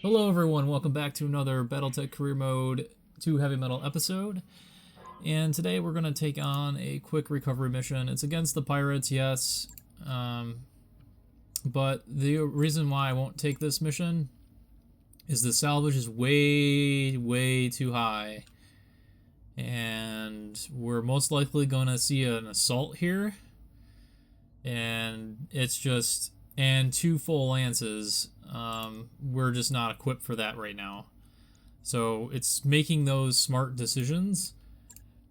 Hello everyone, welcome back to another Battletech Career Mode 2 Heavy Metal episode. And today we're going to take on a quick recovery mission. It's against the pirates, yes. But the reason why I won't take this mission is the salvage is way too high. And we're most likely going to see an assault here. And it's just... and 2 full lances. We're just not equipped for that right now. So it's making those smart decisions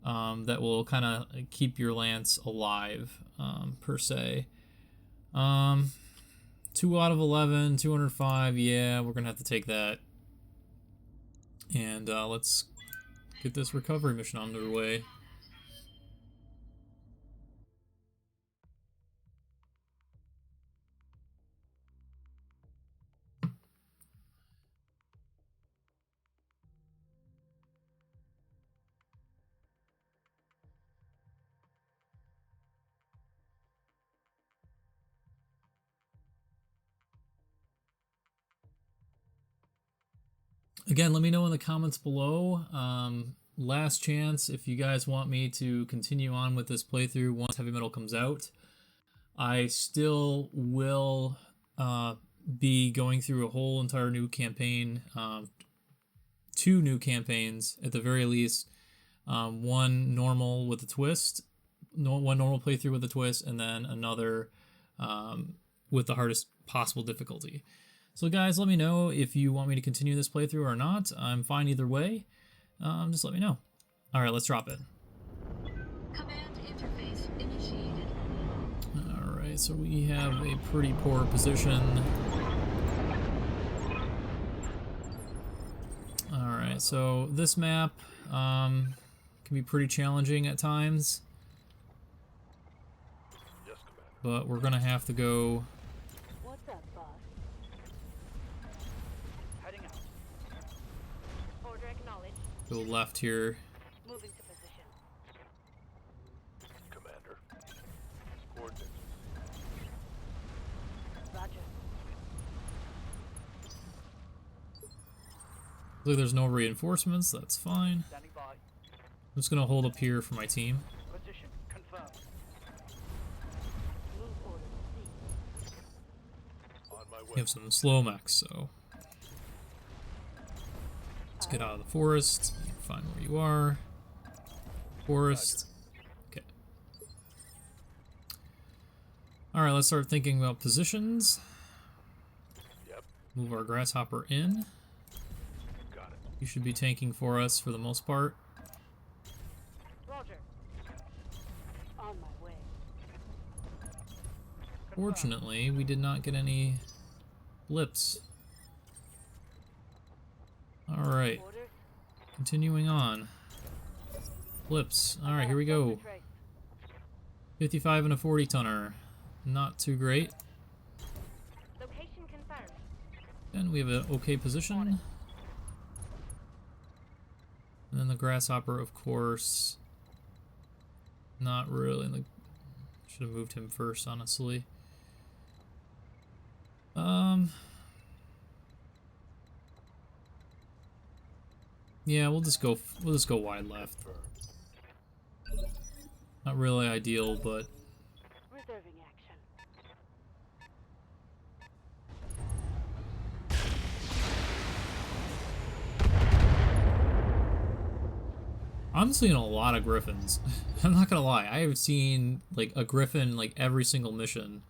that will kind of keep your lance alive, per se. 2 out of 11, 205, yeah, we're going to have to take that. And let's get this recovery mission underway. Again, let me know in the comments below. Last chance, if you guys want me to continue on with this playthrough once Heavy Metal comes out. I still will be going through a whole entire new campaign, 2 new campaigns at the very least. One normal with a twist, one normal playthrough with a twist, and then another with the hardest possible difficulty. So guys, let me know if you want me to continue this playthrough or not. I'm fine either way. Just let me know. Alright, let's drop it. Command interface initiated. Alright, so we have a pretty poor position. Alright, so this map can be pretty challenging at times. Yes, Commander. But we're gonna have to go... What's up, boss? Heading out. Order acknowledged. go left here. Moving to position. Commander. Coordinates. Roger. Looks like there's no reinforcements, that's fine. Standing by. I'm just gonna hold up here for my team. Position confirmed. Move order received. On my way. We have some slow mechs, so let's get out of the forest. Find where you are. Forest. Okay. Alright, let's start thinking about positions. Yep. Move our Grasshopper in. Got it. You should be tanking for us for the most part. Roger. On my way. Fortunately, we did not get any blips. Alright, Orders. continuing on. Blips. Alright, here we go. 55 and a 40 tonner. Not too great. Location confirmed. And we have an okay position. And then the Grasshopper, of course. Not really. Like, should have moved him first, honestly. Yeah, we'll just go wide left. Not really ideal, but Reserving action. I'm seeing a lot of griffins. I'm not gonna lie, I have seen like a griffin like every single mission.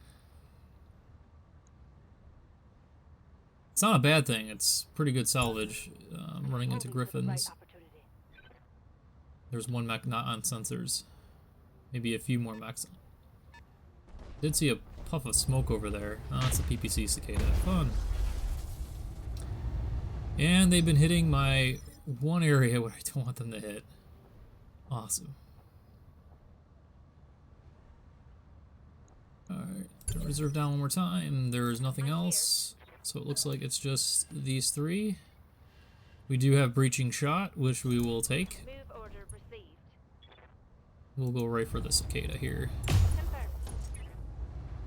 It's not a bad thing. It's pretty good salvage. Running into griffins. There's one mech not on sensors. Maybe a few more mechs. Did see a puff of smoke over there. Oh, it's a PPC cicada. Fun. And they've been hitting my one area where I don't want them to hit. Awesome. Alright, reserve down one more time. There's nothing else. So it looks like it's just these 3. We do have breaching shot, which we will take. Move order received. We'll go right for the cicada here. Confirmed.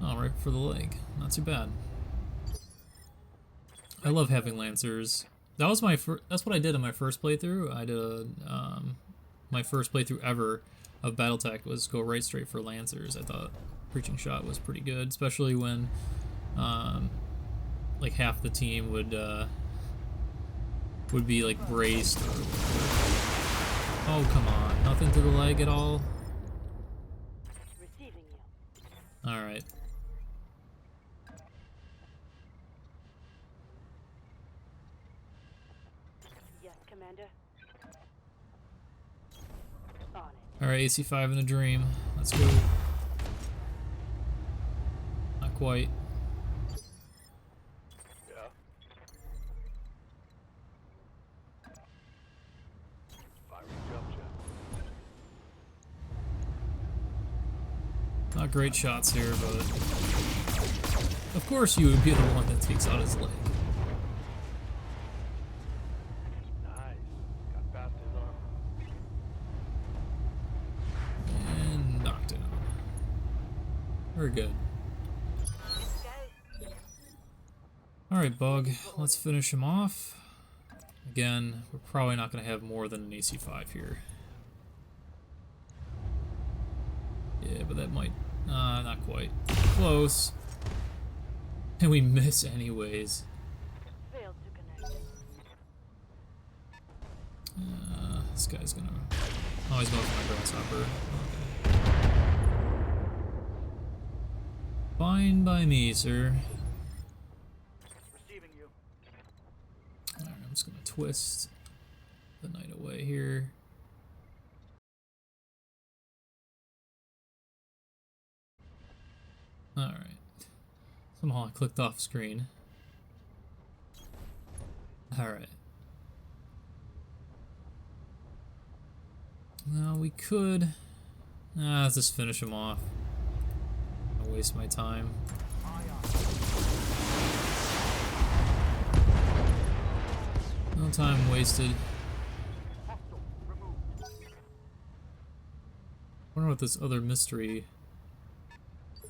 Oh, right for the leg. Not too bad. I love having Lancers. That was my that's what I did in my first playthrough. I did my first playthrough ever of Battletech was go right straight for Lancers. I thought Preaching Shot was pretty good, especially when like half the team would be like braced or oh come on, nothing to the leg at all. Receiving you. All right. Yes, Commander. On it. All right, AC5 in a dream. Let's go. Not quite. Yeah. Firing jump jet. Not great shots here, but of course you would be the one that takes out his leg. Nice. Got past his arm. And knocked it out. Very good. Go. Alright, Bug, let's finish him off. Again, we're probably not going to have more than an AC5 here. Yeah, but that might... not quite. Close. And we miss anyways. Failed to connect. This guy's gonna... Oh, he's going for my Grasshopper. Okay. Fine by me, sir. Receiving you. Alright, I'm just gonna twist the knight away here. Alright. Somehow I clicked off screen. Alright. Now we could... let's just finish him off. Don't waste my time. No time wasted. Wonder what this other mystery...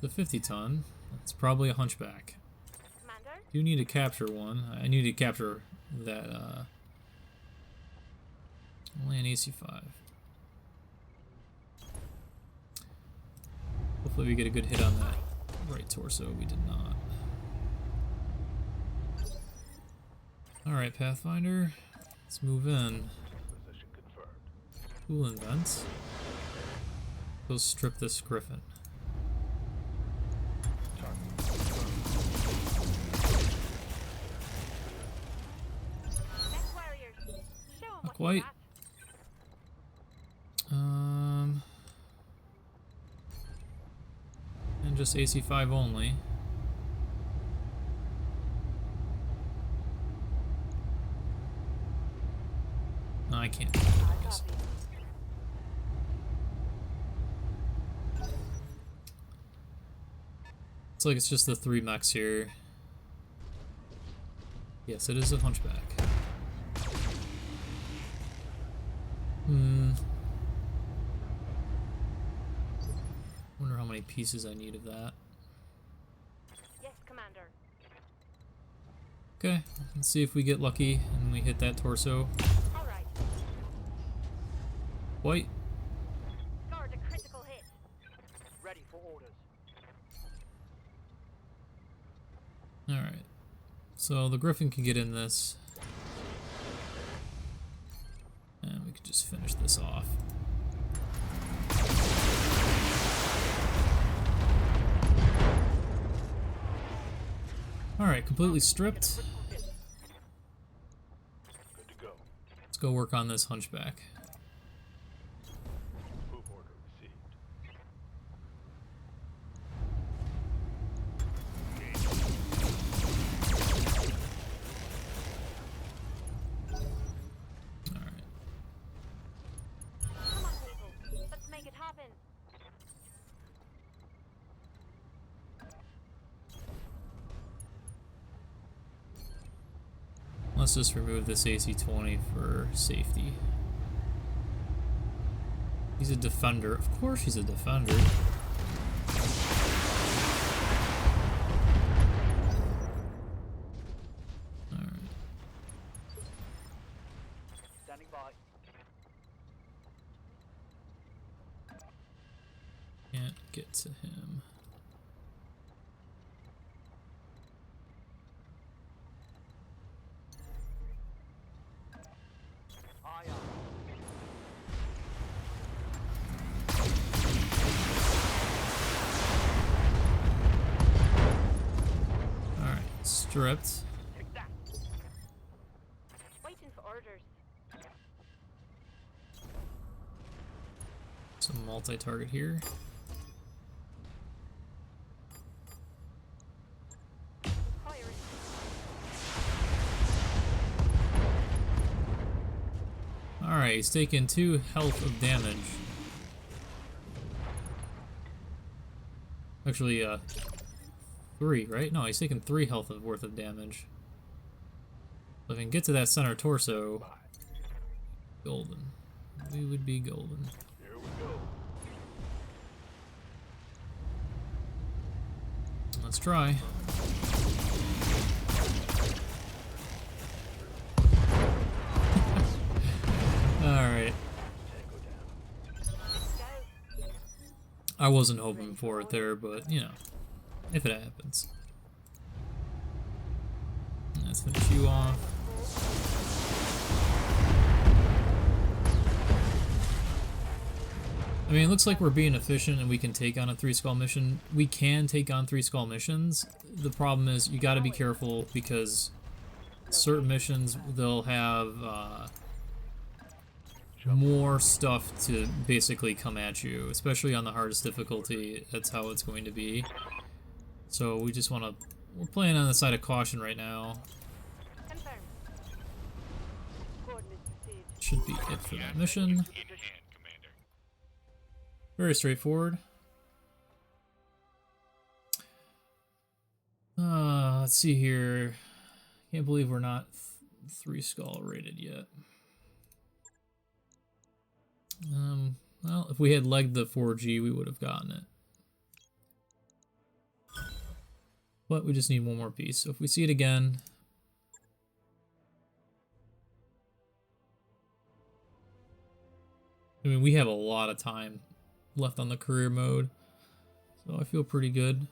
The 50-ton. It's probably a hunchback. Commander? Do need to capture one. I need to capture that, only an AC5. Hopefully we get a good hit on that right torso. We did not. Alright, Pathfinder. Let's move in. Position confirmed. Cool invents. Go strip this griffin. Mech warriors. Show 'em Not what you quite. got. And just AC5 only. No, I can't. I I guess. copy. It's like it's just the 3 mechs here. Yes, it is a hunchback. Wonder how many pieces I need of that. Yes, Commander. Okay, let's see if we get lucky and we hit that torso. All right. White. Scored a critical hit. Ready for orders. Alright. So the griffin can get in this. And we could just finish this off. Alright, completely stripped. Good to go. Let's go work on this hunchback. Move order received. Alright. Come on, people. Let's make it happen. Let's just remove this AC-20 for safety. He's a defender. Of course he's a defender. Alright. Bye. Can't get to him. Aye, aye. Alright, stripped. Take that. Waiting for orders. Some multi-target here. Firing. Alright, he's taking 2 health of damage. Actually, 3, right? No, he's taking 3 health worth of damage. If I can get to that center torso, golden. We would be golden. Here we go. Let's try. Alright. Tango down. Go. I wasn't hoping for it there, but, you know, if it happens. Let's finish you off. I mean, it looks like we're being efficient and we can take on a 3-skull mission. We can take on 3-skull missions. The problem is you gotta be careful because certain missions, they'll have more stuff to basically come at you, especially on the hardest difficulty. That's how it's going to be. So we just want to, we're playing on the side of caution right now. Confirm. Coordinates received. Should be it for that mission. Very straightforward. Let's see here. Can't believe we're not 3-skull rated yet. Well, if we had legged the 4G, we would have gotten it. But we just need one more piece. So if we see it again, I mean, we have a lot of time left on the career mode, so I feel pretty good.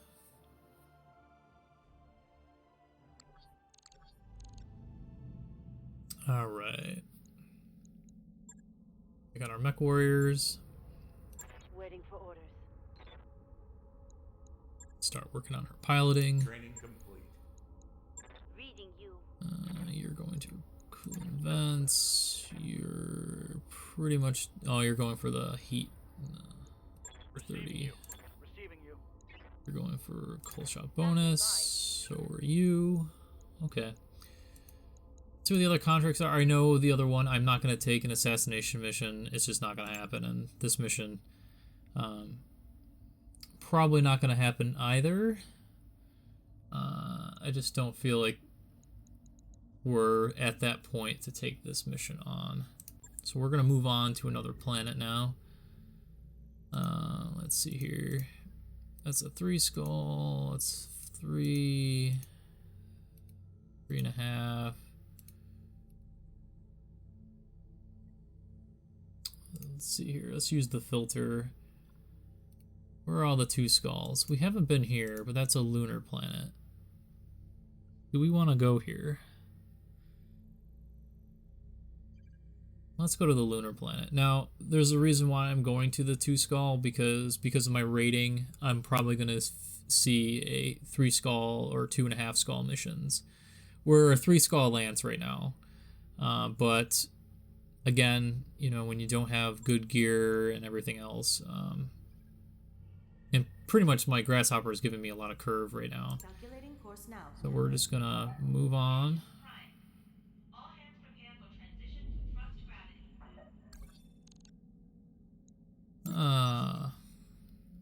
All right. We got our mech warriors. Waiting for orders. Start working on our piloting. Training complete. Reading you. You're going to cooling vents. You're pretty much. Oh, you're going for the heat. 30. Receiving you. You're going for cold shot bonus. So are you. Okay. Two of the other contracts are. I know the other one. I'm not going to take an assassination mission. It's just not going to happen. And this mission, probably not going to happen either. I just don't feel like we're at that point to take this mission on. So we're going to move on to another planet now. Let's see here. That's a 3-skull. That's 3, 3.5. Let's see here. Let's use the filter. Where are all the 2 skulls? We haven't been here, but that's a lunar planet. Do we want to go here? Let's go to the lunar planet. Now, there's a reason why I'm going to the 2-skull, because of my rating, I'm probably going to see a 3-skull or 2.5-skull missions. We're a 3-skull Lance right now. But again, you know, when you don't have good gear and everything else, and pretty much my Grasshopper is giving me a lot of curve right now. Calculating course now. So we're just gonna move on. All hands prepare for transition to thrust gravity.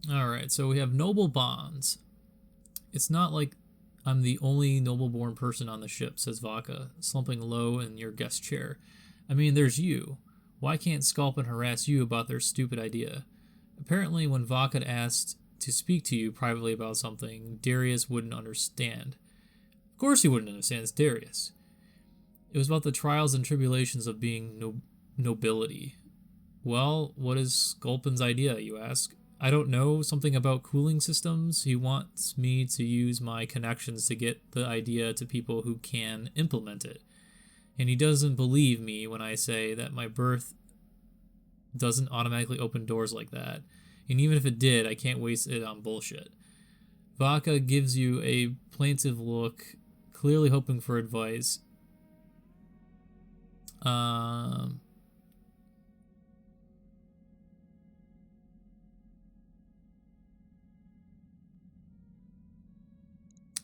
Alright, so we have noble bonds. It's not like I'm the only noble-born person on the ship, says Vodka, slumping low in your guest chair. I mean, there's you. Why can't Sculpin harass you about their stupid idea? Apparently, when Vodka asked to speak to you privately about something, Darius wouldn't understand. Of course he wouldn't understand, it's Darius. It was about the trials and tribulations of being nobility. Well, what is Sculpin's idea, you ask? I don't know, something about cooling systems. He wants me to use my connections to get the idea to people who can implement it. And he doesn't believe me when I say that my birth doesn't automatically open doors like that. And even if it did, I can't waste it on bullshit. Vaca gives you a plaintive look, clearly hoping for advice.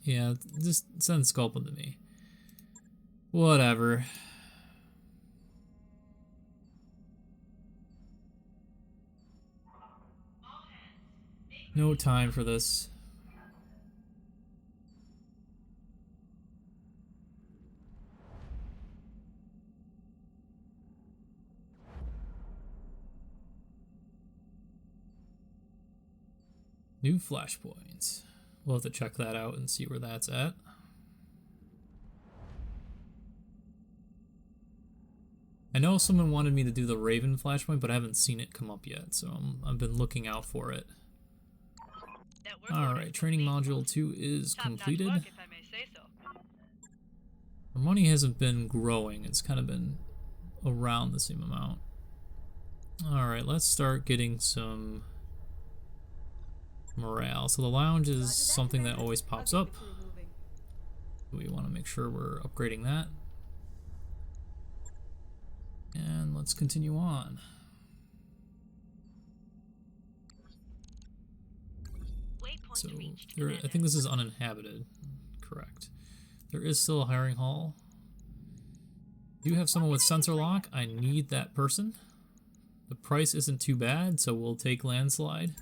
Yeah, just send Sculpin to me. Whatever. No time for this. New flashpoint. We'll have to check that out and see where that's at. I know someone wanted me to do the Raven flashpoint, but I haven't seen it come up yet, so I've been looking out for it. Alright, training module 2 is completed. Top-notch work, if I may say so. Our money hasn't been growing, it's kind of been around the same amount. Alright, let's start getting some morale. So the lounge is something that always pops up. We want to make sure we're upgrading that. And let's continue on. So I think this is uninhabited. Correct. There is still a hiring hall. Do you have someone with sensor lock? I need that person. The price isn't too bad, so we'll take landslide.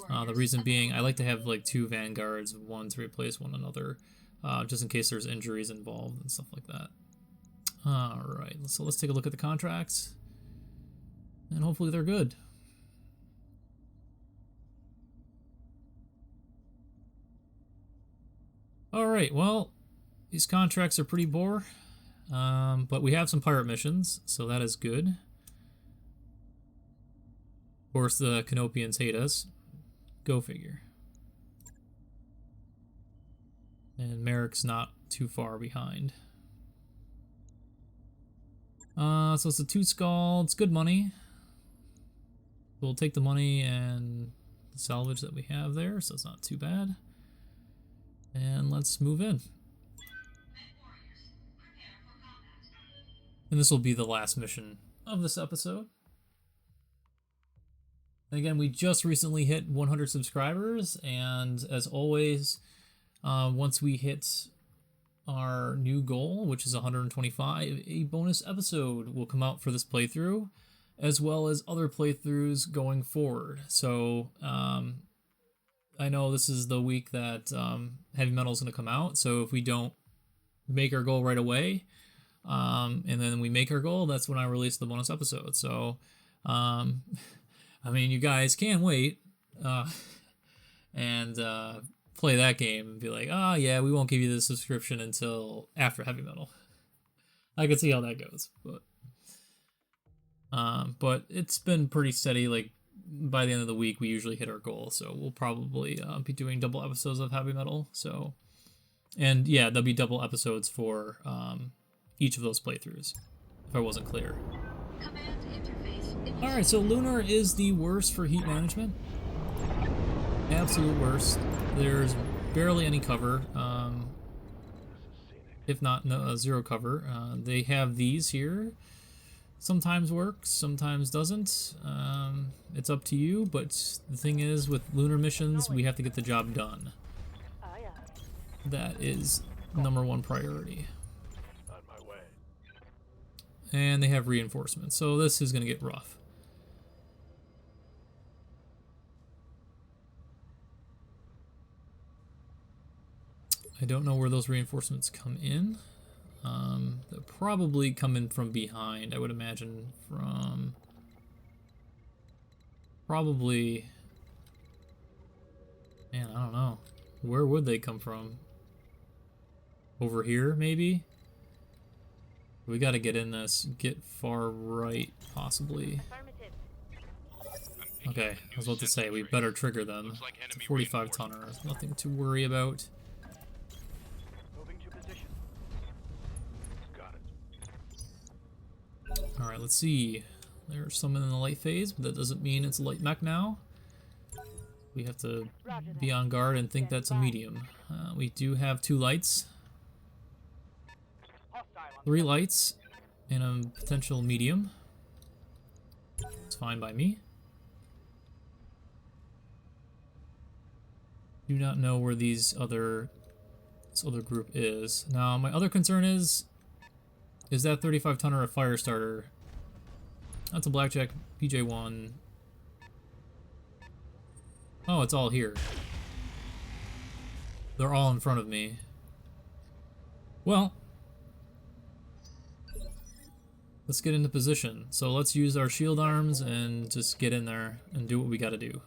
The reason being, I like to have like 2 vanguards, one to replace one another, just in case there's injuries involved and stuff like that. Alright, so let's take a look at the contracts. And hopefully they're good. Alright, well, these contracts are pretty bore. But we have some pirate missions, so that is good. Of course, the Canopians hate us. Go figure. And Merrick's not too far behind. So it's a 2 skull. It's good money. We'll take the money and salvage that we have there, so it's not too bad. And let's move in. And this will be the last mission of this episode. And again, we just recently hit 100 subscribers, and as always, once we hit our new goal, which is 125, a bonus episode will come out for this playthrough, as well as other playthroughs going forward. So, I know this is the week that Heavy Metal is going to come out, so if we don't make our goal right away, and then we make our goal, that's when I release the bonus episode. So, I mean, you guys can wait and play that game and be like, oh yeah, we won't give you the subscription until after Heavy Metal. I can see how that goes, but it's been pretty steady. Like by the end of the week, we usually hit our goal, so we'll probably be doing double episodes of Heavy Metal. So, and yeah, there'll be double episodes for each of those playthroughs, if I wasn't clear. Alright, so Lunar is the worst for heat management. Absolute worst. There's barely any cover, if not zero cover. They have these here. Sometimes works, sometimes doesn't. It's up to you, but the thing is, with lunar missions, we have to get the job done. That is #1 priority. On my way. And they have reinforcements, so this is going to get rough. I don't know where those reinforcements come in. They'll probably come in from behind, I would imagine, from probably, man, I don't know. Where would they come from? Over here, maybe? We gotta get in this. Get far right, possibly. Affirmative. Okay, I was about to say, we better trigger them. It's a 45 tonner. Nothing to worry about. Moving to position. Got it. Alright, let's see. There's someone in the light phase, but that doesn't mean it's a light mech now. We have to be on guard and think that's a medium. We do have 2 lights. 3 lights and a potential medium. It's fine by me. Do not know where this other group is. Now, my other concern is that 35 tonner a fire starter? That's a blackjack PJ1. Oh, it's all here. They're all in front of me. Well, let's get into position. So let's use our shield arms and just get in there and do what we gotta do.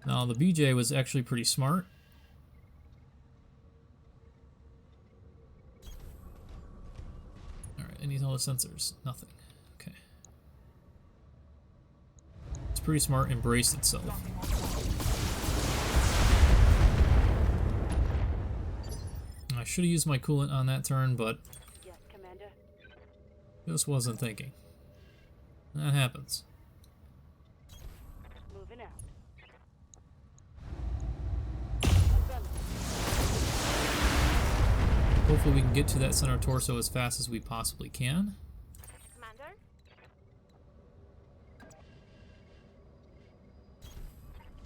Now, the BJ was actually pretty smart. Alright, it needs all the sensors. Nothing. Okay. It's pretty smart, embraced itself. I should have used my coolant on that turn, but Yes, Commander. just wasn't thinking. That happens. Moving out. Hopefully we can get to that center torso as fast as we possibly can. Commander?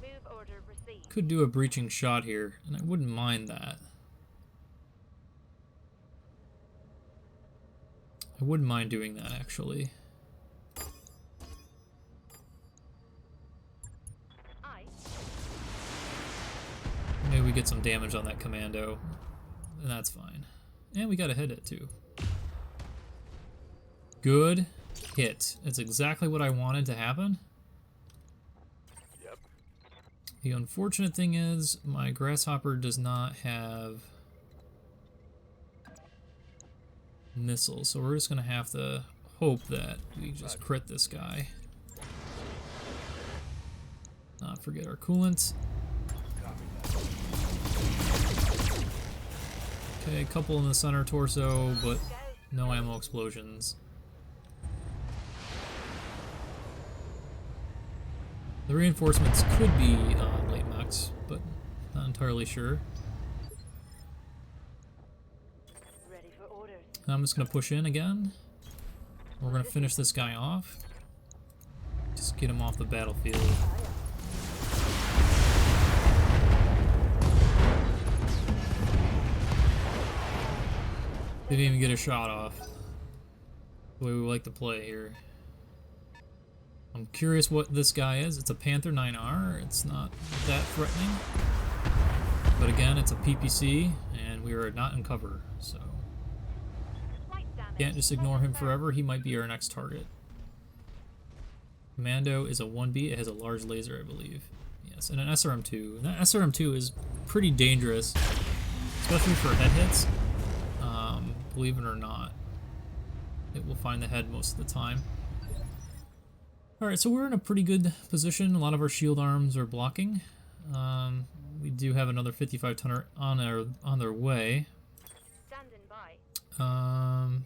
Move order received. Could do a breaching shot here, and I wouldn't mind that. I wouldn't mind doing that, actually. Aye. Maybe we get some damage on that commando, and that's fine. And we got to hit it, too. Good hit. It's exactly what I wanted to happen. Yep. The unfortunate thing is, my Grasshopper does not have missiles, so we're just gonna have to hope that we just crit this guy. Not forget our coolant. Okay, a couple in the center torso, but no ammo explosions. The reinforcements could be late mechs, but not entirely sure. Ready for orders. I'm just gonna push in again. We're gonna finish this guy off. Just get him off the battlefield. Didn't even get a shot off. The way we like to play here. I'm curious what this guy is. It's a Panther 9R. It's not that threatening. But again, it's a PPC, and we are not in cover, so Light damage. can't just ignore him forever. He might be our next target. Commando is a 1B. It has a large laser, I believe. Yes, and an SRM-2. And that SRM-2 is pretty dangerous, especially for head hits. Believe it or not, it will find the head most of the time. Alright, so we're in a pretty good position. A lot of our shield arms are blocking. We do have another 55 tonner on their way. Standing by. Standing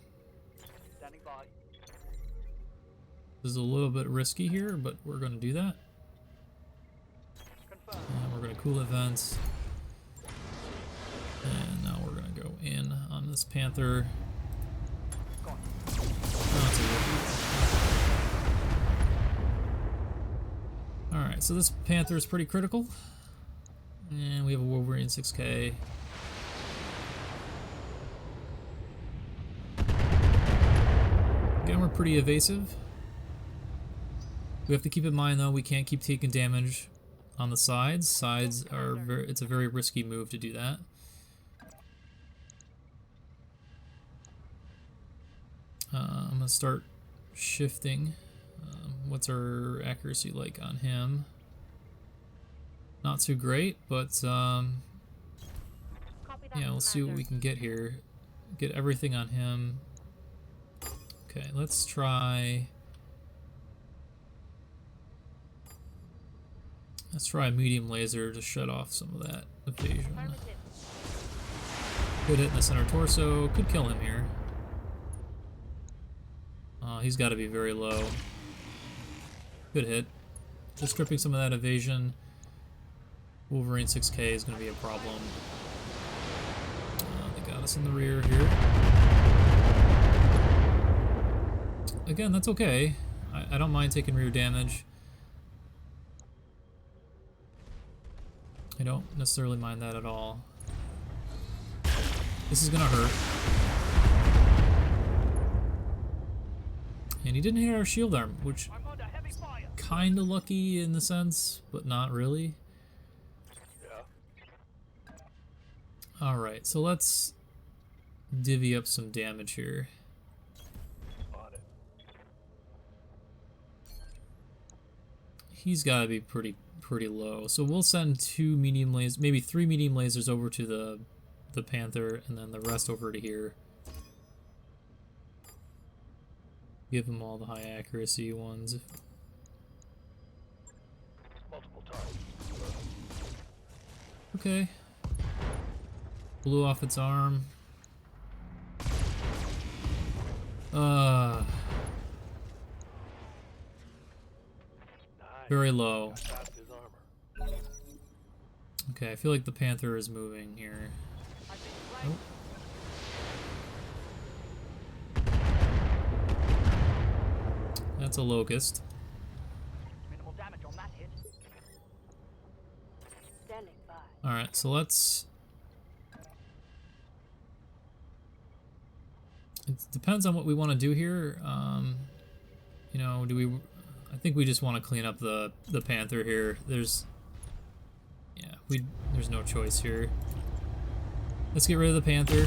by. This is a little bit risky here, but we're going to do that. Confirm. And we're going to cool events. And now we're going to go in on this Panther. Gone. Oh, it's a rookie. Alright, so this Panther is pretty critical. And we have a Wolverine 6K. Again, we're pretty evasive. We have to keep in mind, though, we can't keep taking damage on the sides. Sides are it's a very risky move to do that. I'm gonna start shifting. What's our accuracy like on him? Not too great, but Copy that, yeah, we'll see what we Commander. can get here. get everything on him. Okay, let's try... Let's try a medium laser to shut off some of that evasion. Affirmative. Good hit in the center torso. Could kill him here. He's got to be very low. Good hit. Just stripping some of that evasion. Wolverine 6K is going to be a problem. They got us in the rear here. Again, that's okay. I don't mind taking rear damage. I don't necessarily mind that at all. This is gonna hurt. And he didn't hit our shield arm, which kinda lucky in the sense, but not really. Yeah. Alright, so let's divvy up some damage here. On it. He's gotta be pretty low. So we'll send 2 medium lasers, maybe 3 medium lasers over to the Panther, and then the rest over to here. Give him all the high accuracy ones. Multiple times. Okay. Blew off its arm. Nice. Very low. Got past his armor. Okay, I feel like the Panther is moving here. Nope. That's a locust. Minimal damage on that hit. Standing by. Alright, so let's... It depends on what we want to do here. You know, do we... I think we just want to clean up the Panther here. There's... Yeah, there's no choice here. Let's get rid of the Panther.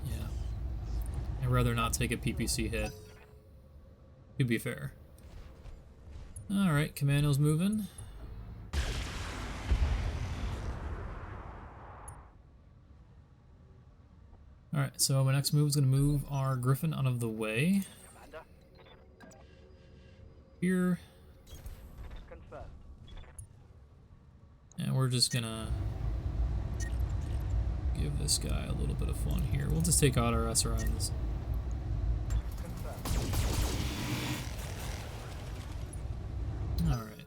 Yeah. I'd rather not take a PPC hit. To be fair. Alright, Commando's moving. Alright, so my next move is going to move our Griffin out of the way. Commander, Here. confirmed. And we're just gonna give this guy a little bit of fun here. We'll just take out our SRNs. Confirmed. Alright.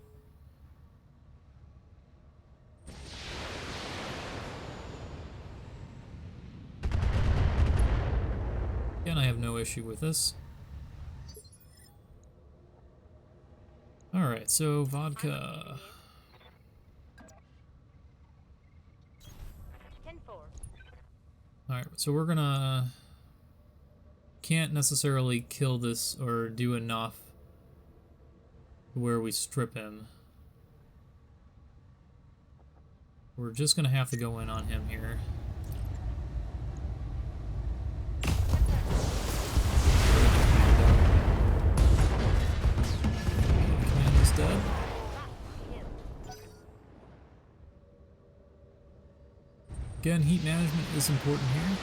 Again, I have no issue with this. Alright, so vodka. 10-4. Alright, so we're gonna... Can't necessarily kill this or do enough where we strip him. We're just gonna have to go in on him here. Commando's dead. Again, heat management is important here.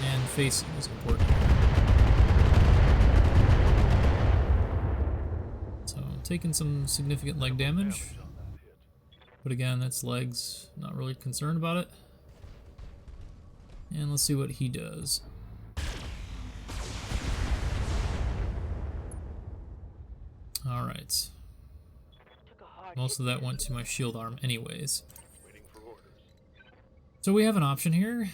And facing is important. So, taking some significant leg damage. On that hit. But again, it's legs, not really concerned about it. And let's see what he does. Alright. Took a hard Most of that went to my shield arm anyways. Waiting for orders. So we have an option here.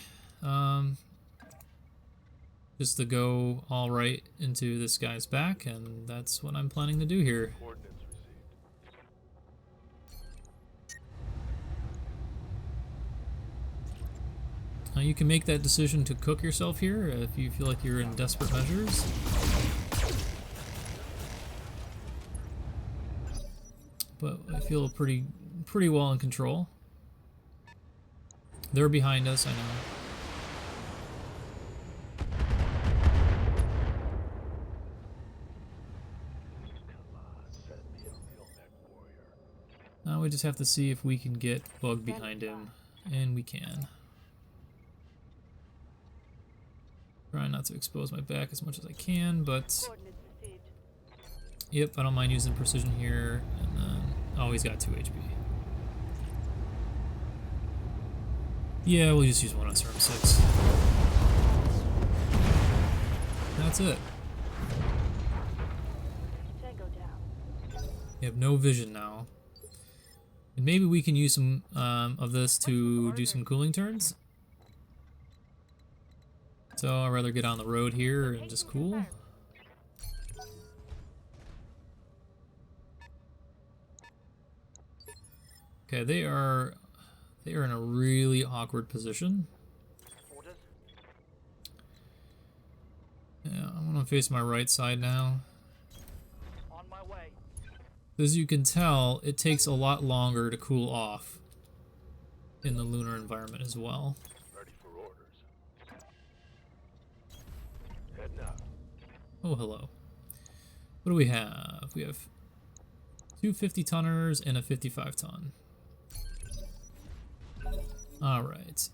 Just to go all right into this guy's back, and that's what I'm planning to do here. Coordinates received. Now you can make that decision to cook yourself here if you feel like you're in desperate measures. But I feel pretty well in control. They're behind us, I know. Come on, set me a real mech warrior. Now we just have to see if we can get Bug behind him. And we can. Trying not to expose my back as much as I can, but... Coordinates received. Yep, I don't mind using precision here. And then... Oh, he's got 2 HP. Yeah, we'll just use one on Storm 6. That's it. Tango down. We have no vision now. And maybe we can use some of this to do some cooling turns. So I'd rather get on the road here and just cool. Okay, they are in a really awkward position. Orders? Yeah, I'm gonna face my right side now. On my way. As you can tell, it takes a lot longer to cool off in the lunar environment as well. Ready for orders. Heading out. Oh, hello. What do we have? We have 2 50-tonners and a 55-ton. Alright.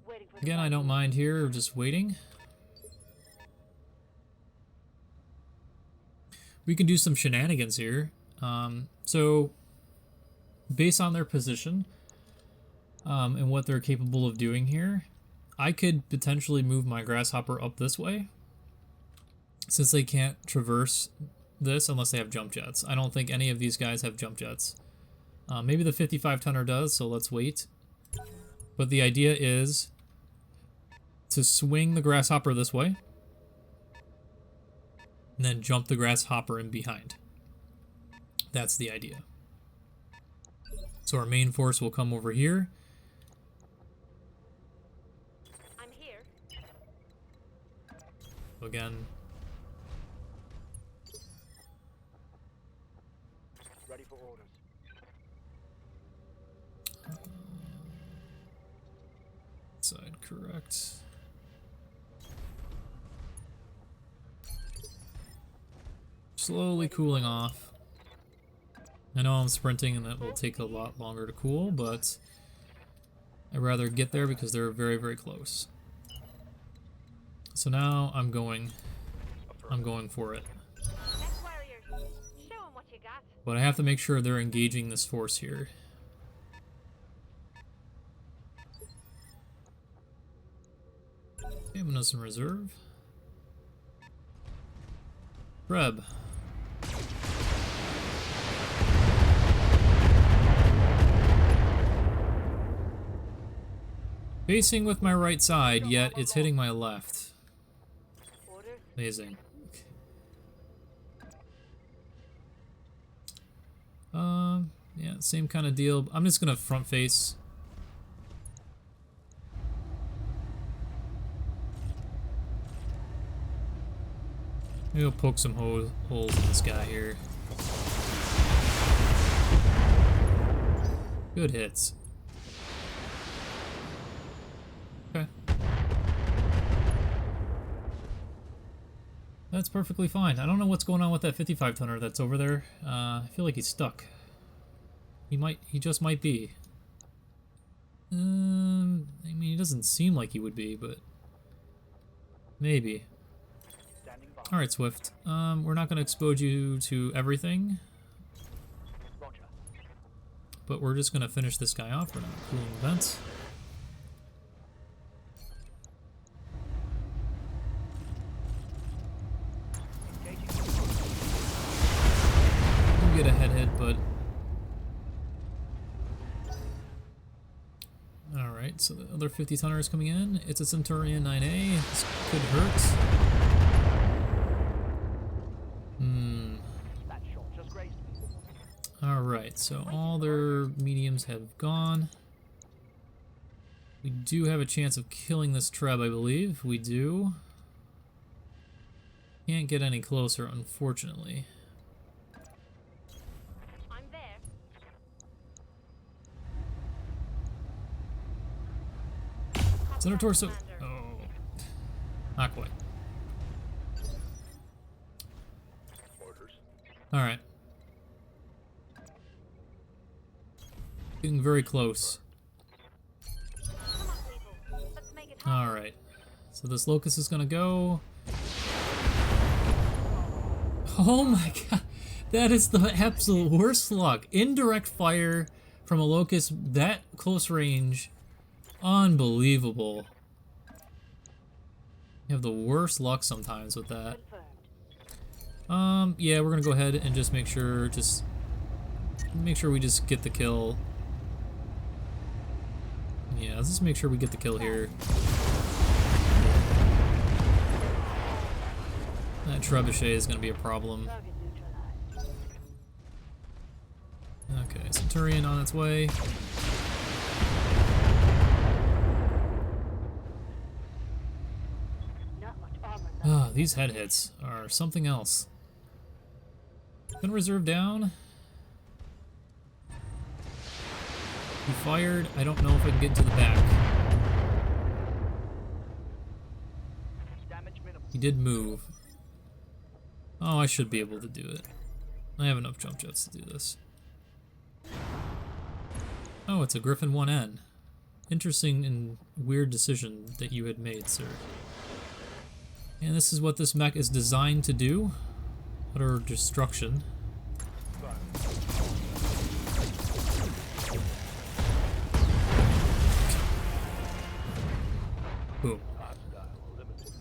Waiting for the Again, I don't mind here, just waiting. We can do some shenanigans here. So, based on their position and what they're capable of doing here, I could potentially move my Grasshopper up this way, since they can't traverse this unless they have jump jets. I don't think any of these guys have jump jets. Maybe the 55-tonner does, so let's wait. But the idea is to swing the Grasshopper this way, and then jump the Grasshopper in behind. That's the idea. So our main force will come over here. I'm here. Again, Ready for orders. side correct. Slowly cooling off. I know I'm sprinting and that will take a lot longer to cool, but I'd rather get there because they're very, very close. So now I'm going for it. Next warriors. Show 'em what you got. But I have to make sure they're engaging this force here. Okay, I'm gonna some reserve. Reb. Facing with my right side, yet it's hitting my left. Orders. Amazing. Yeah, same kind of deal. I'm just gonna front face. Maybe I'll poke some holes in this guy here. Good hits. Okay. That's perfectly fine. I don't know what's going on with that 55-tonner that's over there. I feel like he's stuck. He just might be. I mean, he doesn't seem like he would be, but maybe. Standing by. Alright, Swift. We're not going to expose you to everything, Roger. but we're just going to finish this guy off. We're not cooling vents. Engaging. We'll get a head hit, but... Alright, so the other 50-tonner is coming in. It's a Centurion 9A. This could hurt. That shot just grazed me. Alright, so all their mediums have gone. We do have a chance of killing this Treb, I believe. We do. Can't get any closer, unfortunately. I'm there. Center torso. Commander. Oh, not quite. Alright. Getting very close. Come on, people. Let's make it happen. Alright. So this locust is gonna go. Oh my god. That is the absolute worst luck. Indirect fire from a locust that close range. Unbelievable. You have the worst luck sometimes with that. Confirmed. Yeah, we're gonna go ahead and just make sure we just get the kill. Yeah, let's just make sure we get the kill here. That trebuchet is gonna be a problem. Target neutralized. Okay, Centurion on its way. Not much armor left. Ah, these head hits are something else. Gonna reserve down. He fired. I don't know if I can get to the back. Damage minimal. He did move. Oh, I should be able to do it. I have enough jump jets to do this. Oh, it's a Griffin 1N. Interesting and weird decision that you had made, sir. And this is what this mech is designed to do. Utter destruction. Boom. Hostile limited.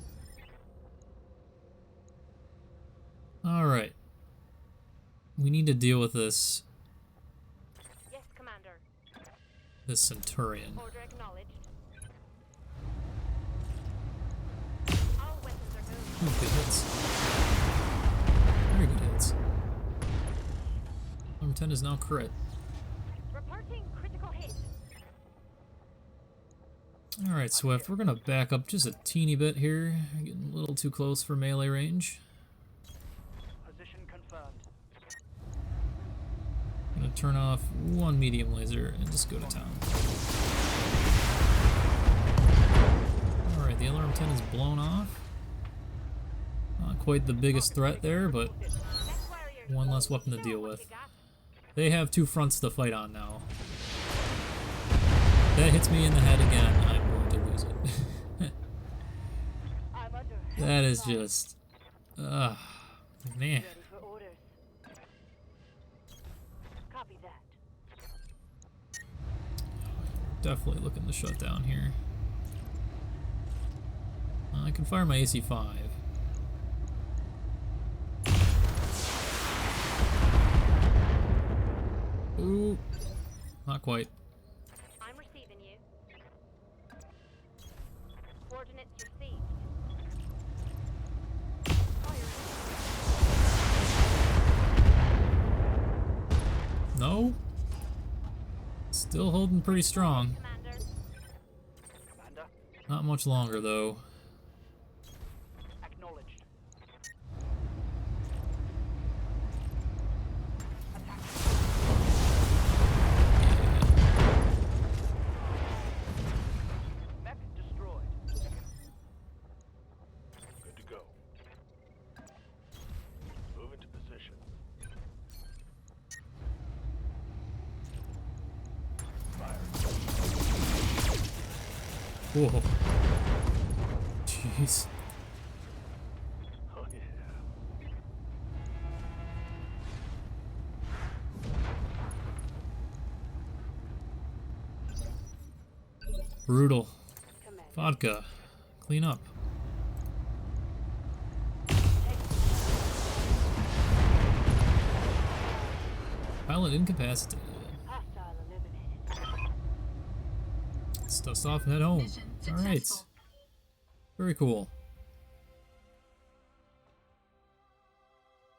Alright. We need to deal with this Yes, Commander. Centurion. Order acknowledged. All weapons are moved. Ooh, good hits. Very good hits. Number 10 is now crit. Reporting critical hit. Alright, Swift, we're gonna back up just a teeny bit here. Getting a little too close for melee range. Position confirmed. Gonna turn off one medium laser and just go to town. Alright, the alarm 10 is blown off. Not quite the biggest threat there, but Mech warriors. one less weapon to Show deal what with. you got. They have two fronts to fight on now. That hits me in the head again, I'm going to lose it. I'm under. That is just... man. Ready for orders. Copy that. Definitely looking to shut down here. I can fire my AC-5. Ooh, not quite. I'm receiving you. Coordinates received. Fire. No? Still holding pretty strong. Commander. Commander, Not much longer though. acknowledged. Mech destroyed. Good to go. Move into position. Fire. Whoa. Jeez. Oh yeah. Brutal. Commander. Vodka. Clean up. Pilot incapacitated. Hostile eliminated. Let's dust off and head home. Mission Alright. successful. Very cool.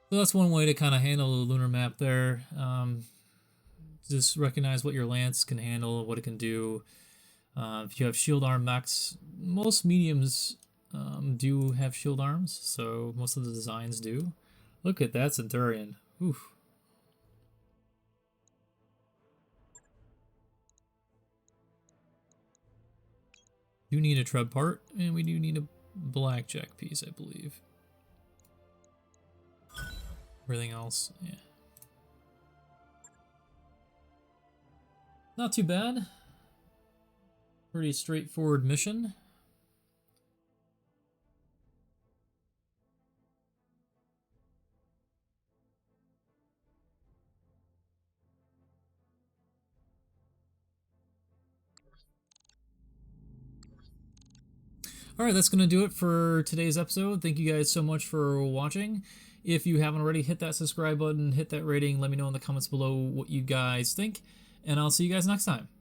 So that's one way to kind of handle the lunar map there. Just recognize what your lance can handle, what it can do. If you have shield arm mechs, most mediums do have shield arms, so most of the designs do. Look at that Centurion. Oof. Do need a treb part, and we do need a blackjack piece, I believe. Everything else, yeah. Not too bad. Pretty straightforward mission. Alright, that's going to do it for today's episode. Thank you guys so much for watching. If you haven't already, hit that subscribe button, hit that rating, let me know in the comments below what you guys think, and I'll see you guys next time.